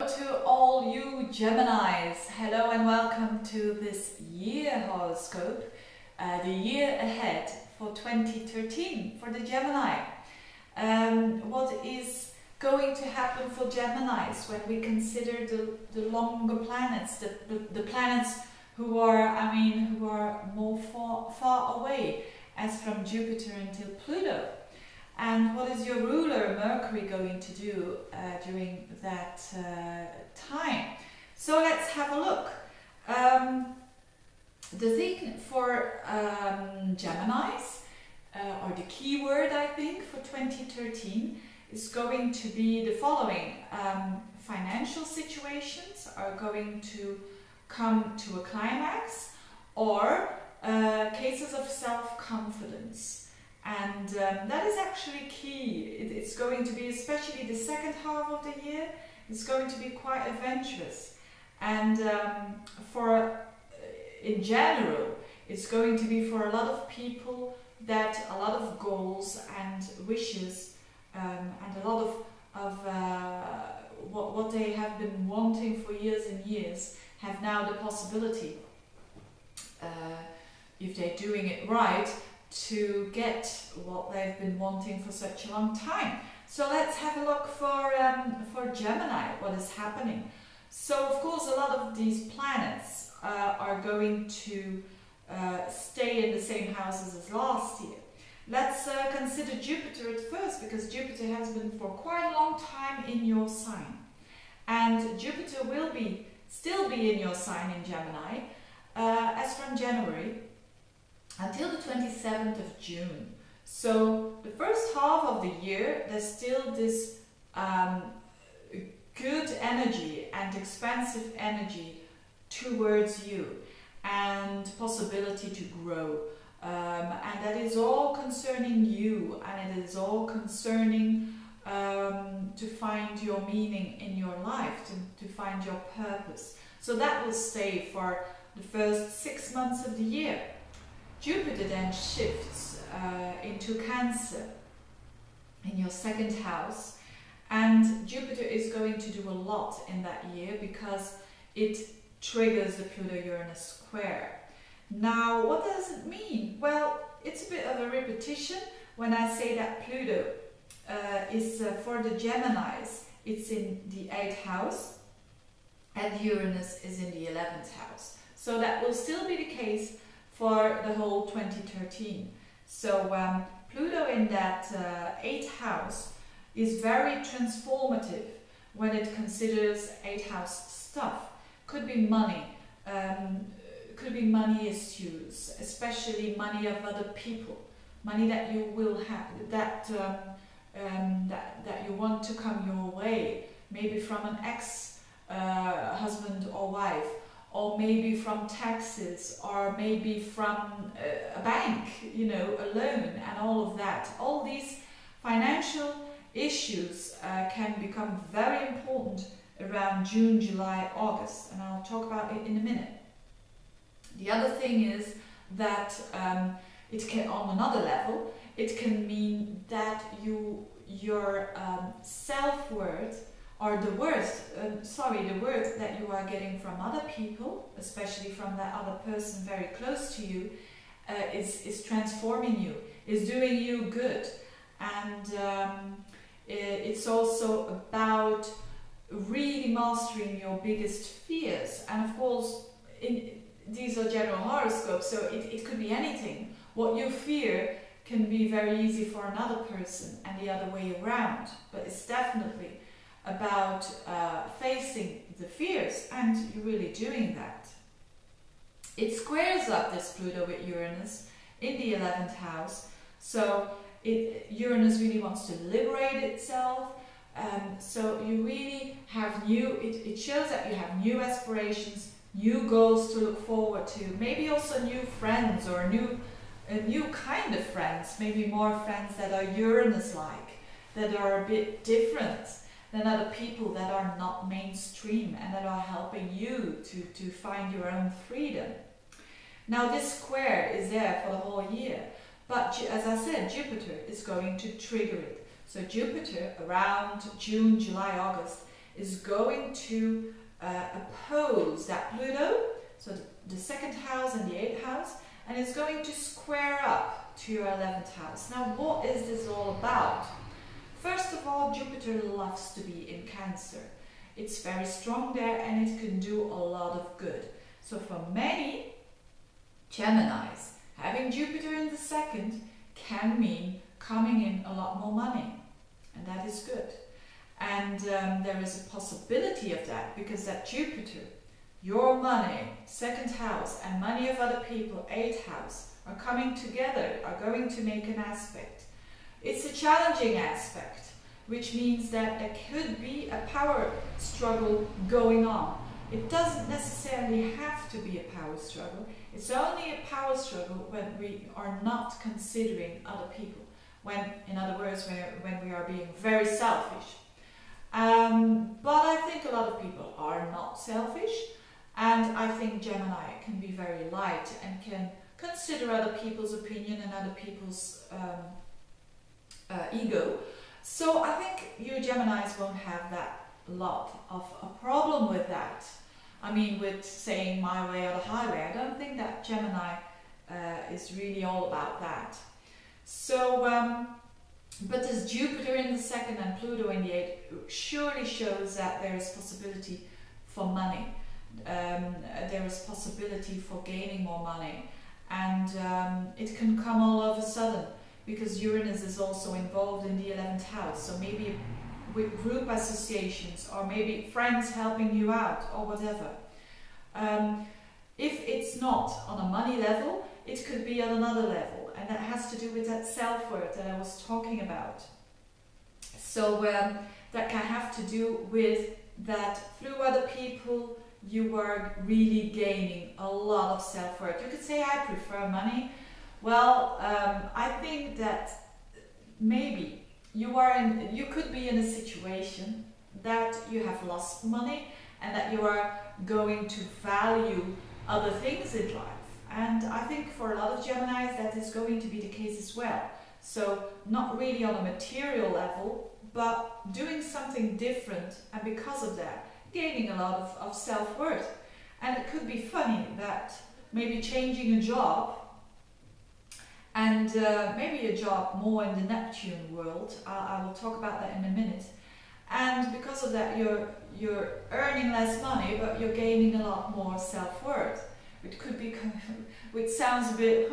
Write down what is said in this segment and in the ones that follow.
To all you Geminis, hello and welcome to this year horoscope, the year ahead for 2013 for the Gemini. What is going to happen for Geminis when we consider the longer planets, the planets who are more far away, as from Jupiter until Pluto. And what is your ruler, Mercury, going to do during that time? So let's have a look. The thing for Geminis, or the keyword I think for 2013, is going to be the following. Financial situations are going to come to a climax, or cases of self-confidence. And that is actually key. It's going to be, especially the second half of the year, it's going to be quite adventurous. And in general, it's going to be for a lot of people that a lot of goals and wishes and a lot of what they have been wanting for years and years have now the possibility, if they're doing it right, to get what they've been wanting for such a long time. So let's have a look for Gemini, what is happening. So of course a lot of these planets are going to stay in the same houses as last year. Let's consider Jupiter at first, because Jupiter has been for quite a long time in your sign. And Jupiter will still be in your sign in Gemini as from January until the 27th of June. So the first half of the year, there's still this good energy and expansive energy towards you and possibility to grow. And that is all concerning you, and it is all concerning to find your meaning in your life, to find your purpose. So that will stay for the first 6 months of the year. Jupiter then shifts into Cancer in your second house, and Jupiter is going to do a lot in that year because it triggers the Pluto-Uranus square. Now, what does it mean? Well, it's a bit of a repetition when I say that Pluto is for the Geminis, it's in the 8th house, and Uranus is in the 11th house. So that will still be the case for the whole 2013. So Pluto in that 8th house is very transformative when it considers 8th house stuff. Could be money issues, especially money of other people, money that you will have, that you want to come your way, maybe from an ex-husband or wife, or maybe from taxes, or maybe from a bank, you know, a loan, and all of that. All these financial issues can become very important around June, July, August, and I'll talk about it in a minute. The other thing is that it can, on another level, it can mean that your self-worth, or the worth that you are getting from other people, especially from that other person very close to you, is transforming you, is doing you good. And it's also about really mastering your biggest fears. And of course, these are general horoscopes, so it could be anything. What you fear can be very easy for another person and the other way around, but it's definitely about facing the fears, and you're really doing that. It squares up this Pluto with Uranus in the 11th house, so Uranus really wants to liberate itself. So you really have it shows that you have new aspirations, new goals to look forward to, maybe also new friends, or a new kind of friends, maybe more friends that are Uranus-like, that are a bit different than other people, that are not mainstream and that are helping you to find your own freedom. Now this square is there for the whole year, but as I said, Jupiter is going to trigger it. So Jupiter around June, July, August is going to oppose that Pluto, so the 2nd house and the 8th house, and it's going to square up to your 11th house. Now, what is this all about? First of all, Jupiter loves to be in Cancer. It's very strong there and it can do a lot of good. So for many Geminis, having Jupiter in the 2nd can mean coming in a lot more money, and that is good. And there is a possibility of that, because that Jupiter, your money, 2nd house, and money of other people, 8th house, are coming together, are going to make an aspect. It's a challenging aspect, which means that there could be a power struggle going on. It doesn't necessarily have to be a power struggle. It's only a power struggle when we are not considering other people. When, in other words, when we are being very selfish. But I think a lot of people are not selfish, and I think Gemini can be very light and can consider other people's opinion and other people's ego. So I think you Geminis won't have that lot of a problem with that. I mean, with saying my way or the highway. I don't think that Gemini is really all about that. So, but this Jupiter in the 2nd and Pluto in the 8th surely shows that there is possibility for money. There is possibility for gaining more money, and it can come all of a sudden, because Uranus is also involved in the 11th house. So maybe with group associations, or maybe friends helping you out, or whatever. If it's not on a money level, it could be on another level, and that has to do with that self-worth that I was talking about. So that can have to do with that through other people you are really gaining a lot of self-worth. You could say, I prefer money. Well, I think that maybe you could be in a situation that you have lost money and that you are going to value other things in life. And I think for a lot of Geminis that is going to be the case as well. So not really on a material level, but doing something different, and because of that, gaining a lot of self-worth. And it could be funny that maybe changing a job, and maybe a job more in the Neptune world, I will talk about that in a minute, and because of that you're earning less money, but you're gaining a lot more self-worth. It could be, which sounds a bit,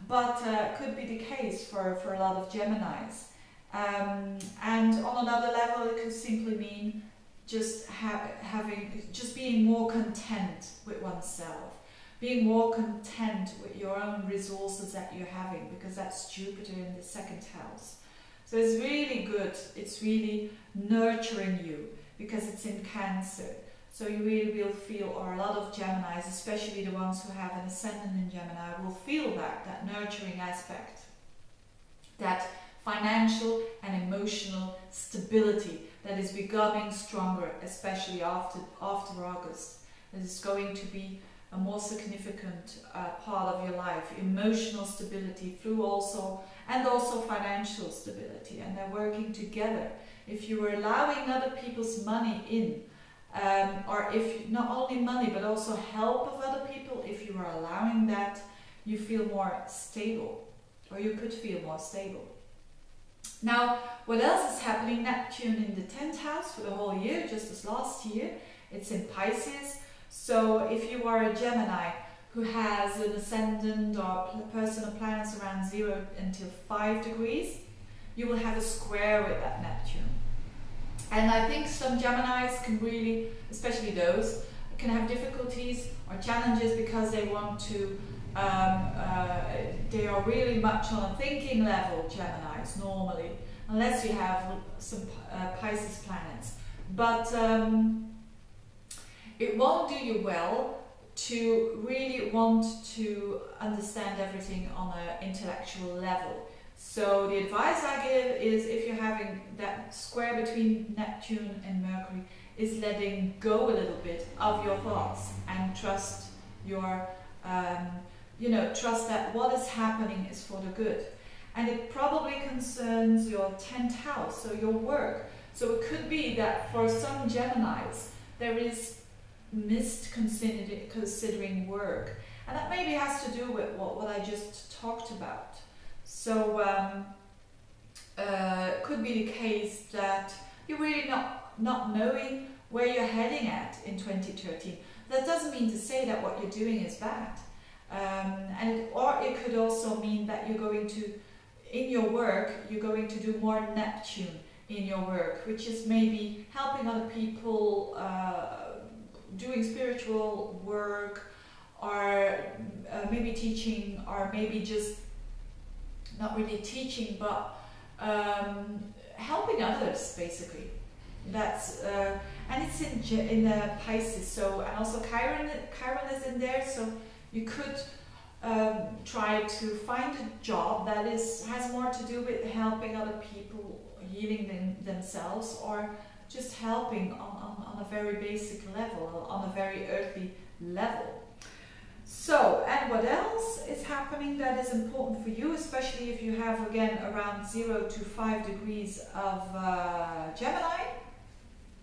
but could be the case for a lot of Geminis. And on another level, it could simply mean just being more content with oneself, being more content with your own resources that you're having, because that's Jupiter in the 2nd house. So it's really good. It's really nurturing you because it's in Cancer. So you really will feel, or a lot of Geminis, especially the ones who have an ascendant in Gemini, will feel that nurturing aspect, that financial and emotional stability that is becoming stronger, especially after August. This is going to be a more significant part of your life. Emotional stability and also financial stability, and they're working together. If you are allowing other people's money in, or if not only money but also help of other people, if you are allowing that, you feel more stable, or you could feel more stable. Now, what else is happening? Neptune in the 10th house for the whole year, just as last year. It's in Pisces. So if you are a Gemini who has an ascendant or personal planets around 0 until 5 degrees, you will have a square with that Neptune. And I think some Geminis can really, especially those, can have difficulties or challenges because they want to, they are really much on a thinking level, Geminis, normally, unless you have some Pisces planets. But it won't do you well to really want to understand everything on an intellectual level. So the advice I give is, if you're having that square between Neptune and Mercury, is letting go a little bit of your thoughts and trust your, trust that what is happening is for the good. And it probably concerns your 10th house, so your work. So it could be that for some Geminis there is missed considering work, and that maybe has to do with what I just talked about. So it could be the case that you're really not knowing where you're heading at in 2013. That doesn't mean to say that what you're doing is bad. Or it could also mean that you're going to, in your work, you're going to do more Neptune in your work, which is maybe helping other people, doing spiritual work, or maybe teaching, or maybe just not really teaching, but helping others, basically. That's and it's in Pisces. So, and also Chiron is in there. So you could try to find a job that has more to do with helping other people, healing themselves, or just helping on a very basic level, on a very earthly level. So, and what else is happening that is important for you, especially if you have, again, around 0 to 5 degrees of Gemini?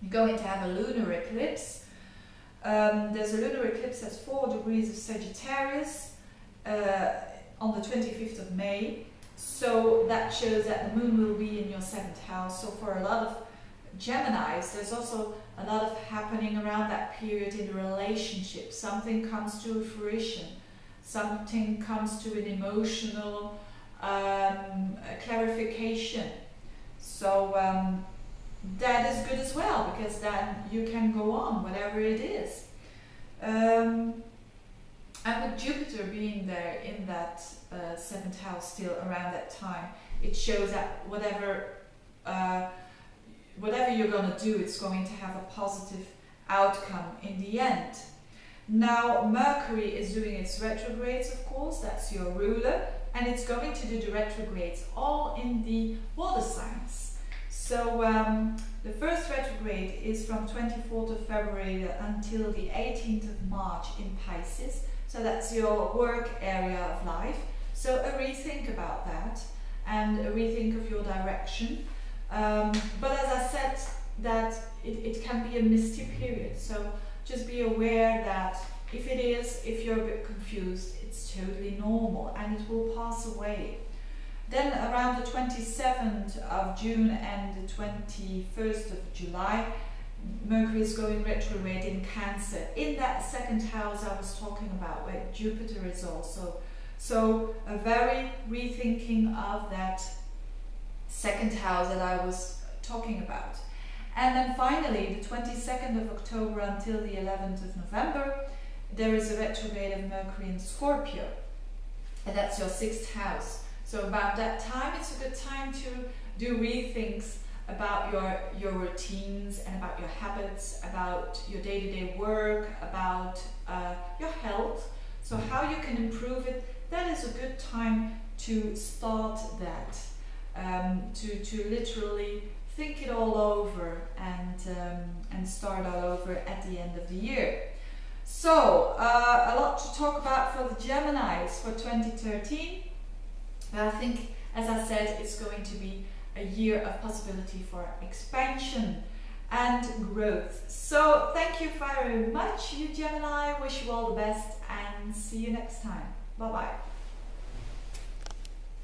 You're going to have a lunar eclipse. There's a lunar eclipse that's 4 degrees of Sagittarius on the 25th of May. So that shows that the moon will be in your 7th house. So for a lot of Geminis, there's also a lot of happening around that period in the relationship. Something comes to fruition. Something comes to an emotional clarification. So that is good as well, because then you can go on, whatever it is. And with Jupiter being there in that 7th house still around that time, it shows that whatever you're going to do, it's going to have a positive outcome in the end. Now, Mercury is doing its retrogrades, of course, that's your ruler, and it's going to do the retrogrades all in the water signs. So the first retrograde is from 24th of February until the 18th of March in Pisces. So that's your work area of life. So a rethink about that and a rethink of your direction. But as I said, that it can be a misty period. So just be aware that if you're a bit confused, it's totally normal and it will pass away. Then around the 27th of June and the 21st of July, Mercury is going retrograde in Cancer, in that 2nd house I was talking about, where Jupiter is also. So a very rethinking of that 2nd house that I was talking about. And then finally, the 22nd of October until the 11th of November, there is a retrograde of Mercury in Scorpio, and that's your 6th house. So about that time, it's a good time to do rethinks about your routines and about your habits, about your day-to-day work, about your health. So how you can improve it, that is a good time to start that, to literally think it all over and start all over at the end of the year. So a lot to talk about for the Geminis for 2013. But I think, as I said, it's going to be a year of possibility for expansion and growth. So thank you very much, you Gemini. Wish you all the best and see you next time. Bye bye.